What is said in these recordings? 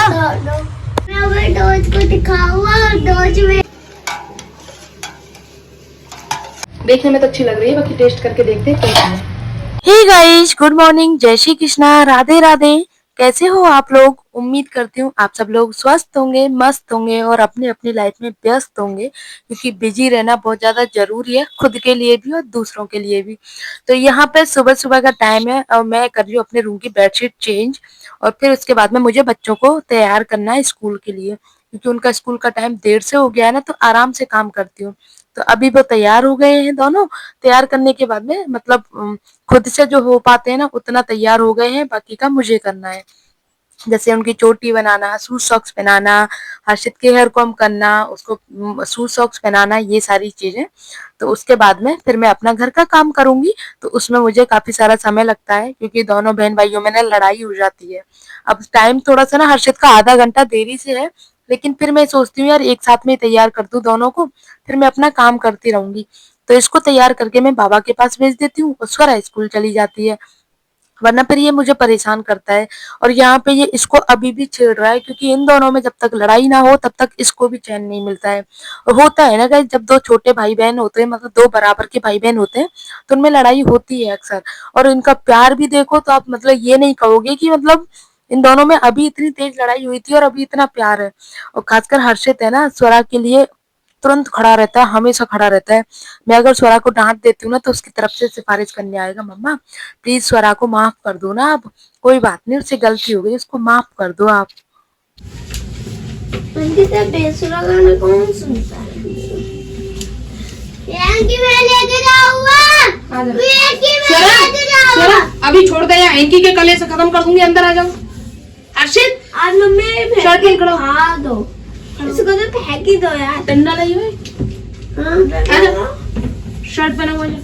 मैं अगर डोज को दिखाऊंगा और डोज में देखने में तो अच्छी लग रही है, बाकी टेस्ट करके देखते हैं कैसा है। हे गाइस, गुड मॉर्निंग, जय श्री कृष्णा, राधे राधे। कैसे हो आप लोग? उम्मीद करती हूँ आप सब लोग स्वस्थ होंगे, मस्त होंगे और अपनी अपनी लाइफ में व्यस्त होंगे, क्योंकि बिजी रहना बहुत ज्यादा जरूरी है, खुद के लिए भी और दूसरों के लिए भी। तो यहाँ पे सुबह सुबह का टाइम है और मैं कर रही हूँ अपने रूम की बेडशीट चेंज, और फिर उसके बाद में मुझे बच्चों को तैयार करना है स्कूल के लिए, क्योंकि उनका स्कूल का टाइम देर से हो गया है ना, तो आराम से काम करती हूँ। तो अभी वो तैयार हो गए हैं दोनों। तैयार करने के बाद में मतलब खुद से जो हो पाते हैं ना उतना तैयार हो गए हैं, बाकी का मुझे करना है। जैसे उनकी चोटी बनाना, शूज सॉक्स पहनाना, हर्षित के हेयर कॉम करना, उसको शूज सॉक्स पहनाना, ये सारी चीजें। तो उसके बाद में फिर मैं अपना घर का काम करूंगी। तो उसमें मुझे काफी सारा समय लगता है, क्योंकि दोनों बहन भाइयों में ना लड़ाई हो जाती है। अब टाइम थोड़ा सा ना हर्षित का आधा घंटा देरी से है, लेकिन फिर मैं सोचती हूँ यार एक साथ में तैयार कर दूं दोनों को, फिर मैं अपना काम करती रहूंगी। तो इसको तैयार करके मैं बाबा के पास भेज देती हूँ, स्वरा स्कूल चली जाती है, वरना फिर ये मुझे परेशान करता है। और यहाँ पे ये इसको अभी भी छेड़ रहा है, क्योंकि इन दोनों में जब तक लड़ाई ना हो तब तक इसको भी चैन नहीं मिलता है। और होता है ना गाइस, जब दो छोटे भाई बहन होते हैं, मतलब दो बराबर के भाई बहन होते हैं, तो उनमें लड़ाई होती है अक्सर। और इनका प्यार भी देखो तो आप मतलब ये नहीं कहोगे कि मतलब इन दोनों में अभी इतनी तेज लड़ाई हुई थी और अभी इतना प्यार है। और खासकर हर्षित है ना, स्वरा के लिए तुरंत खड़ा रहता है, हमेशा खड़ा रहता है। मैं अगर स्वरा को डांट देती हूँ ना, तो उसकी तरफ से सिफारिश करने आएगा, मम्मा प्लीज स्वरा को माफ कर दो ना, अब कोई बात नहीं, उससे गलती हो गई, उसको माफ कर दो आप। बेसुरा गाना कौन सुनता है? मैं लेके जाऊंगा। अभी छोड़ दे, यहाँ एंकी के कले से खत्म कर दूंगी, अंदर आ जाओ। हर्षित, आज मम्मी शर्ट नहीं खड़ा, हाँ दो, इसको तो फेंक ही दो यार। डंडा लाई हुई, हाँ शर्ट पहना हुआ है।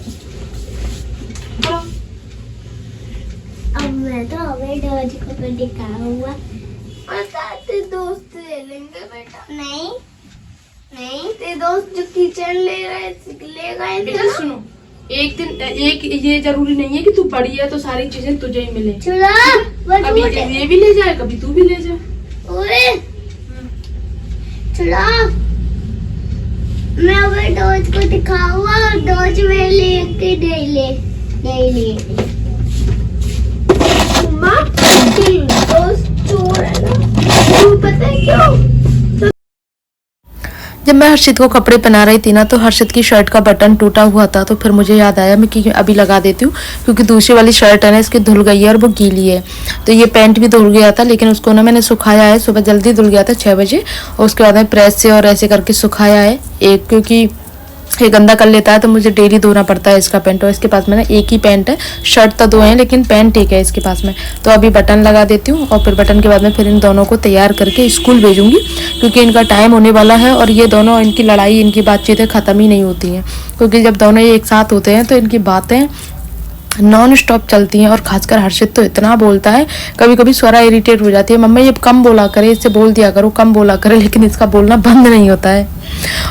अब मैं तो अभी डोज को दिखाऊंगा, तेरे दोस्त ले लेंगे बेटा। नहीं नहीं, तेरे दोस्त जो किचन ले गए थे बेटा सुनो, एक दिन एक ये जरूरी नहीं है कि तू बड़ी है तो सारी चीजें तुझे ही मिले। चुरा कभी ये भी ले जाए, कभी तू भी ले जाए। चुरा, मैं अगर डोज को दिखाऊंगा और डोज में लेके ले दोस्त चोर है ना, तू पता है क्यों? जब मैं हर्षित को कपड़े पहना रही थी ना, तो हर्षित की शर्ट का बटन टूटा हुआ था, तो फिर मुझे याद आया मैं कि अभी लगा देती हूँ, क्योंकि दूसरी वाली शर्ट है ना इसकी धुल गई है और वो गीली है। तो ये पैंट भी धुल गया था, लेकिन उसको ना मैंने सुखाया है, सुबह जल्दी धुल गया था 6 बजे, और उसके बाद में प्रेस से और ऐसे करके सुखाया है एक, क्योंकि ये गंदा कर लेता है तो मुझे डेली धोना पड़ता है इसका पैंट। और इसके पास में ना एक ही पैंट है, शर्ट तो दो है लेकिन पैंट एक है इसके पास में। तो अभी बटन लगा देती हूँ, और फिर बटन के बाद में फिर इन दोनों को तैयार करके स्कूल भेजूंगी, क्योंकि इनका टाइम होने वाला है। और ये दोनों, इनकी लड़ाई, इनकी बातचीतें खत्म ही नहीं होती हैं, क्योंकि जब दोनों ये एक साथ होते हैं तो इनकी बातें नॉन स्टॉप चलती हैं। और खासकर हर्षित तो इतना बोलता है, कभी कभी स्वरा इरिटेट हो जाती है, मम्मा ये कम बोला करे, इससे बोल दिया करो कम बोला करे, लेकिन इसका बोलना बंद नहीं होता है।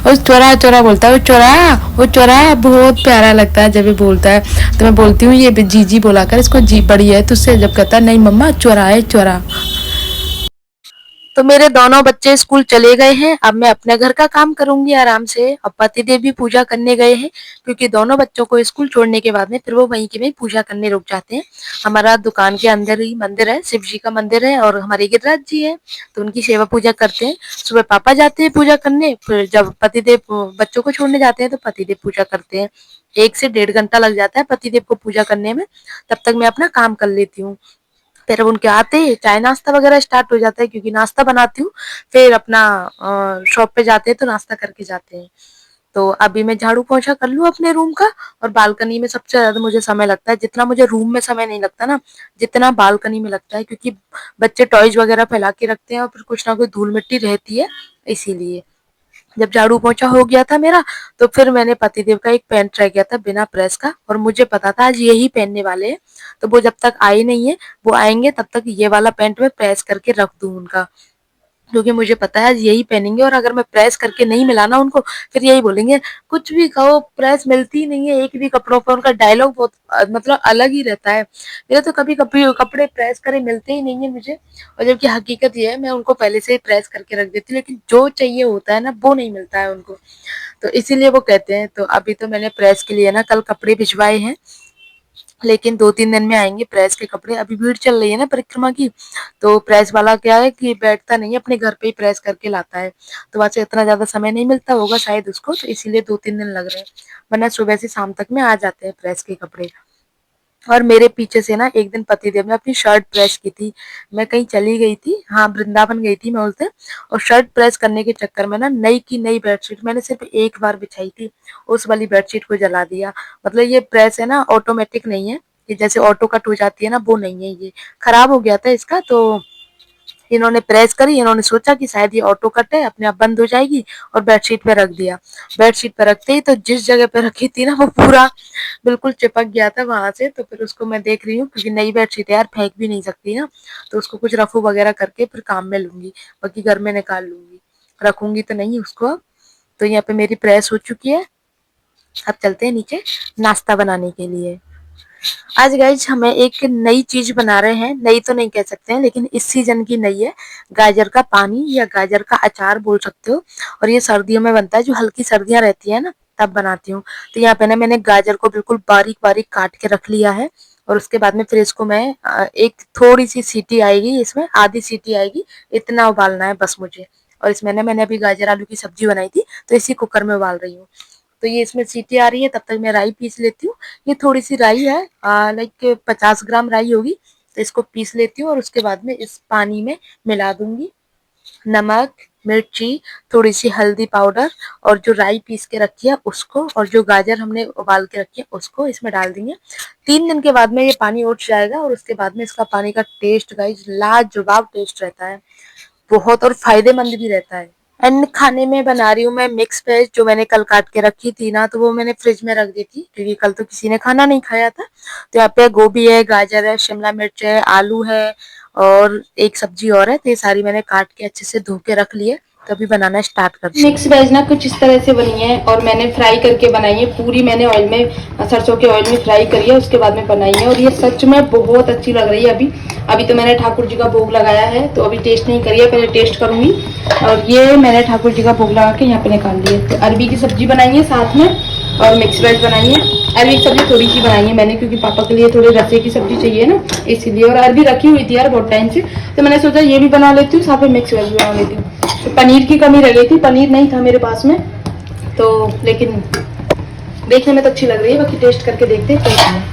और चोरा चोरा बोलता है, वो चोरा बहुत प्यारा लगता है जब ये बोलता है। तो मैं बोलती हूँ ये जीजी बोला कर, इसको जी बड़ी है तुझसे, जब कहता है नहीं मम्मा चोरा है चोरा। तो मेरे दोनों बच्चे स्कूल चले गए हैं, अब मैं अपने घर का काम करूंगी आराम से। अब पतिदेव भी पूजा करने गए हैं, क्योंकि दोनों बच्चों को स्कूल छोड़ने के बाद में फिर वो वहीं की वहीं पूजा करने रुक जाते हैं। हमारा दुकान के अंदर ही मंदिर है, शिव जी का मंदिर है, और हमारे गिरिराज जी है, तो उनकी सेवा पूजा करते हैं। सुबह पापा जाते हैं पूजा करने, फिर जब पतिदेव बच्चों को छोड़ने जाते हैं तो पतिदेव पूजा करते हैं। 1 से 1.5 घंटा लग जाता है पतिदेव को पूजा करने में, तब तक मैं अपना काम कर लेती हूँ। फिर अब उनके आते ही चाय नाश्ता वगैरह स्टार्ट हो जाता है, क्योंकि नाश्ता बनाती हूँ, फिर अपना शॉप पे जाते हैं तो नाश्ता करके जाते हैं। तो अभी मैं झाड़ू पोछा कर लूँ अपने रूम का, और बालकनी में सबसे ज्यादा मुझे समय लगता है, जितना मुझे रूम में समय नहीं लगता ना, जितना बालकनी में लगता है, क्योंकि बच्चे टॉयज वगैरह फैला के रखते हैं और फिर कुछ ना कुछ धूल मिट्टी रहती है, इसीलिए। जब झाड़ू पोछा हो गया था मेरा, तो फिर मैंने पतिदेव का एक पैंट ट्राई किया था बिना प्रेस का, और मुझे पता था आज यही पहनने वाले हैं। तो वो जब तक आए नहीं है, वो आएंगे तब तक ये वाला पैंट मैं प्रेस करके रख दूं उनका। क्योंकि मुझे पता है आज यही पहनेंगे, और अगर मैं प्रेस करके नहीं मिलाना उनको, फिर यही बोलेंगे कुछ भी कहो प्रेस मिलती ही नहीं है एक भी कपड़ों पर। उनका डायलॉग बहुत मतलब अलग ही रहता है। मेरे तो कभी कभी कपड़े प्रेस करे मिलते ही नहीं है मुझे, और जबकि हकीकत ये है मैं उनको पहले से ही प्रेस करके रख देती हूँ, लेकिन जो चाहिए होता है ना वो नहीं मिलता है उनको, तो इसीलिए वो कहते हैं। तो अभी तो मैंने प्रेस के लिए ना कल कपड़े भिजवाए हैं, लेकिन 2-3 दिन में आएंगे प्रेस के कपड़े। अभी भीड़ चल रही है ना परिक्रमा की, तो प्रेस वाला क्या है कि बैठता नहीं है, अपने घर पे ही प्रेस करके लाता है, तो वहां से इतना ज्यादा समय नहीं मिलता होगा शायद उसको, तो इसीलिए 2-3 दिन लग रहे हैं, वरना सुबह से शाम तक में आ जाते हैं प्रेस के कपड़े। और मेरे पीछे से ना एक दिन पतिदेव ने अपनी शर्ट प्रेस की थी। मैं कहीं चली गई थी, हाँ वृंदावन गई थी मैं उस दिन, और शर्ट प्रेस करने के चक्कर में ना नई की नई बेडशीट मैंने सिर्फ एक बार बिछाई थी, उस वाली बेडशीट को जला दिया। मतलब ये प्रेस है ना ऑटोमेटिक नहीं है, ये जैसे ऑटो कट हो जाती है ना वो नहीं है, ये खराब हो गया था इसका। तो इन्होंने प्रेस करी, इन्होंने सोचा कि शायद ये ऑटो कट है अपने आप बंद हो जाएगी, और बेडशीट पे रख दिया। बेडशीट पे रखते ही तो जिस जगह पे रखी थी ना वो पूरा बिल्कुल चिपक गया था वहां से। तो फिर उसको मैं देख रही हूँ, क्योंकि नई बेडशीट है यार फेंक भी नहीं सकती ना, तो उसको कुछ रफू वगैरह करके फिर काम में लूंगी, बाकी घर में निकाल लूंगी, रखूंगी तो नहीं उसको अब। तो यहाँ पे मेरी प्रेस हो चुकी है, अब चलते हैं नीचे नाश्ता बनाने के लिए। आज गाइज हमें एक नई चीज बना रहे हैं, नई तो नहीं कह सकते हैं लेकिन इस सीजन की नई है, गाजर का पानी या गाजर का अचार बोल सकते हो। और ये सर्दियों में बनता है, जो हल्की सर्दियां रहती है ना तब बनाती हूँ। तो यहाँ पे ना मैंने गाजर को बिल्कुल बारीक बारीक काट के रख लिया है, और उसके बाद में फिर इसको मैं एक थोड़ी सी सीटी आएगी, इसमें आधी सीटी आएगी, इतना उबालना है बस मुझे। और इसमें ना मैंने अभी गाजर आलू की सब्जी बनाई थी, तो इसी कुकर में उबाल रही हूँ। तो ये इसमें सीटी आ रही है, तब तक मैं राई पीस लेती हूँ। ये थोड़ी सी राई है, लाइक 50 ग्राम राई होगी, तो इसको पीस लेती हूँ और उसके बाद में इस पानी में मिला दूंगी। नमक, मिर्ची, थोड़ी सी हल्दी पाउडर, और जो राई पीस के रखी है उसको, और जो गाजर हमने उबाल के रखी है उसको इसमें डाल देंगे। 3 दिन के बाद में ये पानी उठ जाएगा, और उसके बाद में इसका पानी का टेस्ट गाइस लाजवाब टेस्ट रहता है बहुत, और फायदेमंद भी रहता है। एंड खाने में बना रही हूँ मैं मिक्स वेज, जो मैंने कल काट के रखी थी ना, तो वो मैंने फ्रिज में रख दी थी, क्योंकि कल तो किसी ने खाना नहीं खाया था। तो यहाँ पे गोभी है, गाजर है, शिमला मिर्च है, आलू है, और एक सब्जी और है, तो ये सारी मैंने काट के अच्छे से धो के रख ली है। तो अभी बनाना स्टार्ट करते हैं। मिक्स वेज ना कुछ इस तरह से बनी है, और मैंने फ्राई करके बनाई है पूरी, मैंने ऑयल में सरसों के ऑयल में फ्राई करी है, उसके बाद में बनाई है, और ये सच में बहुत अच्छी लग रही है। अभी तो मैंने ठाकुर जी का भोग लगाया है, तो अभी टेस्ट नहीं करी है, पहले टेस्ट करूंगी। और ये मैंने ठाकुर जी का भोग लगा के यहाँ पे निकाल दी है। तो अरबी की सब्जी बनाई है साथ में, और मिक्स वेज बनाई है। अरबी की सब्जी थोड़ी सी बनाई है मैंने, क्योंकि पापा के लिए थोड़े रसे की सब्जी चाहिए ना, इसीलिए। और अरबी रखी हुई थी यार बहुत टाइम से, तो मैंने सोचा ये भी बना लेती हूँ, साथ में मिक्स वेज बना लेती हूँ। तो पनीर की कमी रह गई थी, पनीर नहीं था मेरे पास में, तो लेकिन देखने में तो अच्छी लग रही है, बाकी टेस्ट करके देखते हैं कैसी है।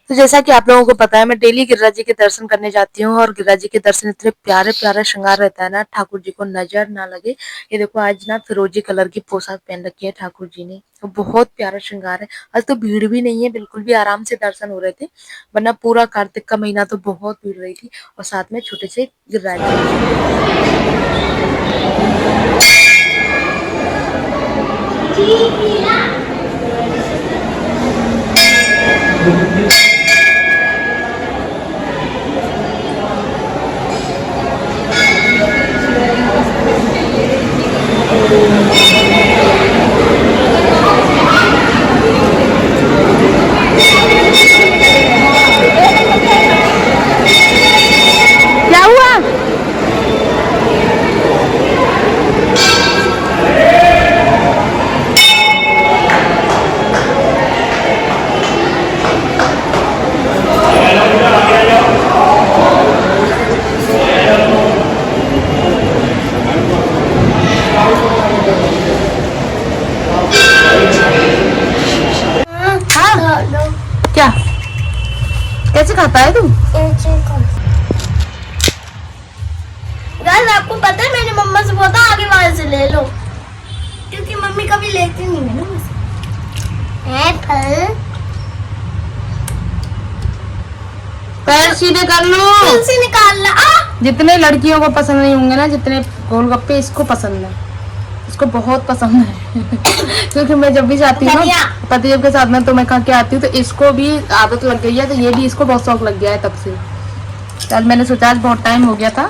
तो जैसा कि आप लोगों को पता है, मैं डेली गिरिराज जी के दर्शन करने जाती हूँ, और गिरिराज जी के दर्शन इतने प्यारे प्यारे श्रृंगार रहता है ना, ठाकुर जी को नजर ना लगे। ये देखो आज ना फिरोजी कलर की पोशाक पहन रखी है ठाकुर जी ने, तो बहुत प्यारा श्रृंगार है। आज तो भीड़ भी नहीं है, बिल्कुल भी आराम से दर्शन हो रहे थे, वरना पूरा कार्तिक का महीना तो बहुत भीड़ रही थी। और साथ में छोटे से गिरिराज जी। क्या हुआ? क्या कैसे खाता है तू? गाइस आपको पता है मैंने मम्मा से बोला था आगे वाले से ले लो, क्योंकि मम्मी कभी लेती नहीं है ना मुझसे। फल पैर सीधे कर लो, से निकाल ला। जितने लड़कियों को पसंद नहीं होंगे ना जितने गोलगप्पे, इसको पसंद है, इसको बहुत पसंद है। क्योंकि मैं जब भी जाती हूँ ना पतिदेव के साथ में, तो मैं खा के आती हूँ, तो इसको भी आदत लग गई है, तो ये भी इसको बहुत शौक लग गया है तब से। तो आज मैंने सोचा आज बहुत टाइम हो गया था,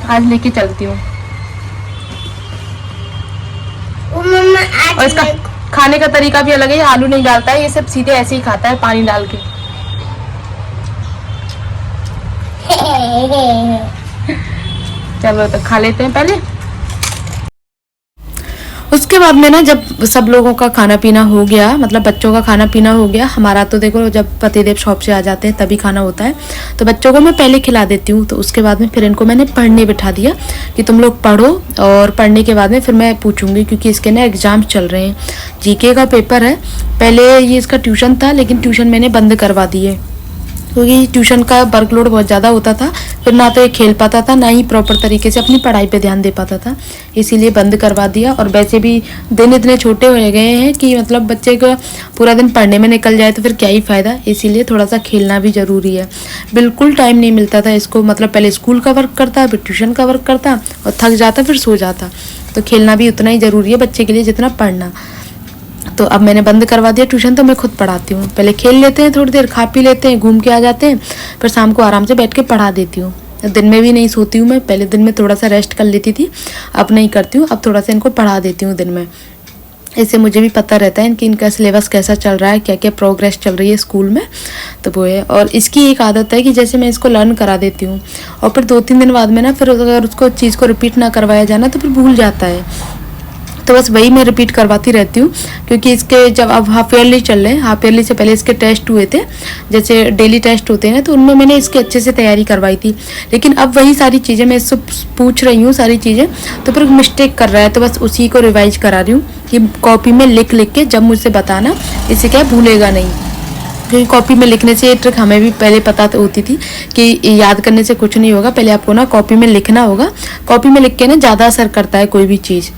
आज लेके चलती हूँ। और इसका खाने का तरीका भी अलग है, आलू नहीं डालता है, ये सब सीधे ऐसे ही खाता है पानी डाल के। चलो तो खा लेते हैं पहले। उसके बाद में ना जब सब लोगों का खाना पीना हो गया, मतलब बच्चों का खाना पीना हो गया, हमारा तो देखो जब पतिदेव शॉप से आ जाते हैं तभी खाना होता है, तो बच्चों को मैं पहले खिला देती हूँ। तो उसके बाद में फिर इनको मैंने पढ़ने बिठा दिया कि तुम लोग पढ़ो, और पढ़ने के बाद में फिर मैं पूछूंगी, क्योंकि इसके ना एग्जाम चल रहे हैं, जीके का पेपर है। पहले ये इसका ट्यूशन था, लेकिन ट्यूशन मैंने बंद करवा दिए क्योंकि ट्यूशन का वर्कलोड बहुत ज़्यादा होता था, फिर ना तो ये खेल पाता था, ना ही प्रॉपर तरीके से अपनी पढ़ाई पे ध्यान दे पाता था, इसीलिए बंद करवा दिया। और वैसे भी दिन इतने छोटे हो गए हैं कि मतलब बच्चे का पूरा दिन पढ़ने में निकल जाए तो फिर क्या ही फ़ायदा, इसीलिए थोड़ा सा खेलना भी ज़रूरी है। बिल्कुल टाइम नहीं मिलता था इसको, मतलब पहले स्कूल का वर्क करता, फिर ट्यूशन का वर्क करता और थक जाता, फिर सो जाता। तो खेलना भी उतना ही ज़रूरी है बच्चे के लिए जितना पढ़ना। तो अब मैंने बंद करवा दिया ट्यूशन, तो मैं खुद पढ़ाती हूँ। पहले खेल लेते हैं थोड़ी देर, खा पी लेते हैं, घूम के आ जाते हैं, फिर शाम को आराम से बैठ के पढ़ा देती हूँ। दिन में भी नहीं सोती हूँ मैं, पहले दिन में थोड़ा सा रेस्ट कर लेती थी, अब नहीं करती हूँ, अब थोड़ा सा इनको पढ़ा देती हूँ दिन में। इससे मुझे भी पता रहता है कि इनका सिलेबस कैसा चल रहा है, क्या क्या प्रोग्रेस चल रही है स्कूल में, तो वो है। और इसकी एक आदत है कि जैसे मैं इसको लर्न करा देती हूँ और फिर 2-3 दिन बाद में ना फिर अगर उसको चीज़ को रिपीट ना करवाया जाना तो फिर भूल जाता है। तो बस वही मैं रिपीट करवाती रहती हूँ, क्योंकि इसके जब अब हाफ ईयरली चल रहे हैं, हाफ ईयरली से पहले इसके टेस्ट हुए थे, जैसे डेली टेस्ट होते हैं, तो उनमें मैंने इसके अच्छे से तैयारी करवाई थी। लेकिन अब वही सारी चीज़ें मैं इससे पूछ रही हूँ सारी चीज़ें, तो फिर मिस्टेक कर रहा है, तो बस उसी को रिवाइज करा रही हूँ कि कॉपी में लिख लिख के जब मुझसे बताना, इससे क्या भूलेगा नहीं। क्योंकि कॉपी में लिखने से ये ट्रिक हमें भी पहले पता तो होती थी कि याद करने से कुछ नहीं होगा, पहले आपको ना कॉपी में लिखना होगा, कॉपी में लिख के ना ज़्यादा असर करता है कोई भी चीज़,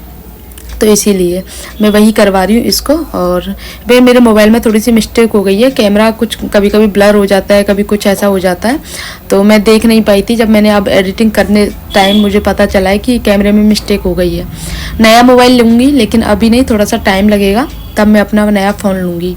तो इसीलिए मैं वही करवा रही हूँ इसको। और भाई मेरे मोबाइल में थोड़ी सी मिस्टेक हो गई है, कैमरा कुछ कभी कभी ब्लर हो जाता है, कभी कुछ ऐसा हो जाता है, तो मैं देख नहीं पाई थी। जब मैंने अब एडिटिंग करने टाइम मुझे पता चला है कि कैमरे में मिस्टेक हो गई है। नया मोबाइल लूँगी, लेकिन अभी नहीं, थोड़ा सा टाइम लगेगा, तब मैं अपना नया फ़ोन लूँगी,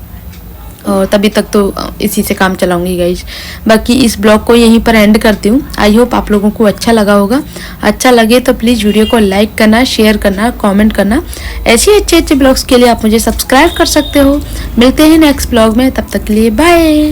और तभी तक तो इसी से काम चलाऊंगी गाइज। बाकी इस ब्लॉग को यहीं पर एंड करती हूँ। आई होप आप लोगों को अच्छा लगा होगा। अच्छा लगे तो प्लीज़ वीडियो को लाइक करना, शेयर करना, कमेंट करना। ऐसे अच्छे अच्छे ब्लॉग्स के लिए आप मुझे सब्सक्राइब कर सकते हो। मिलते हैं नेक्स्ट ब्लॉग में, तब तक के लिए बाय।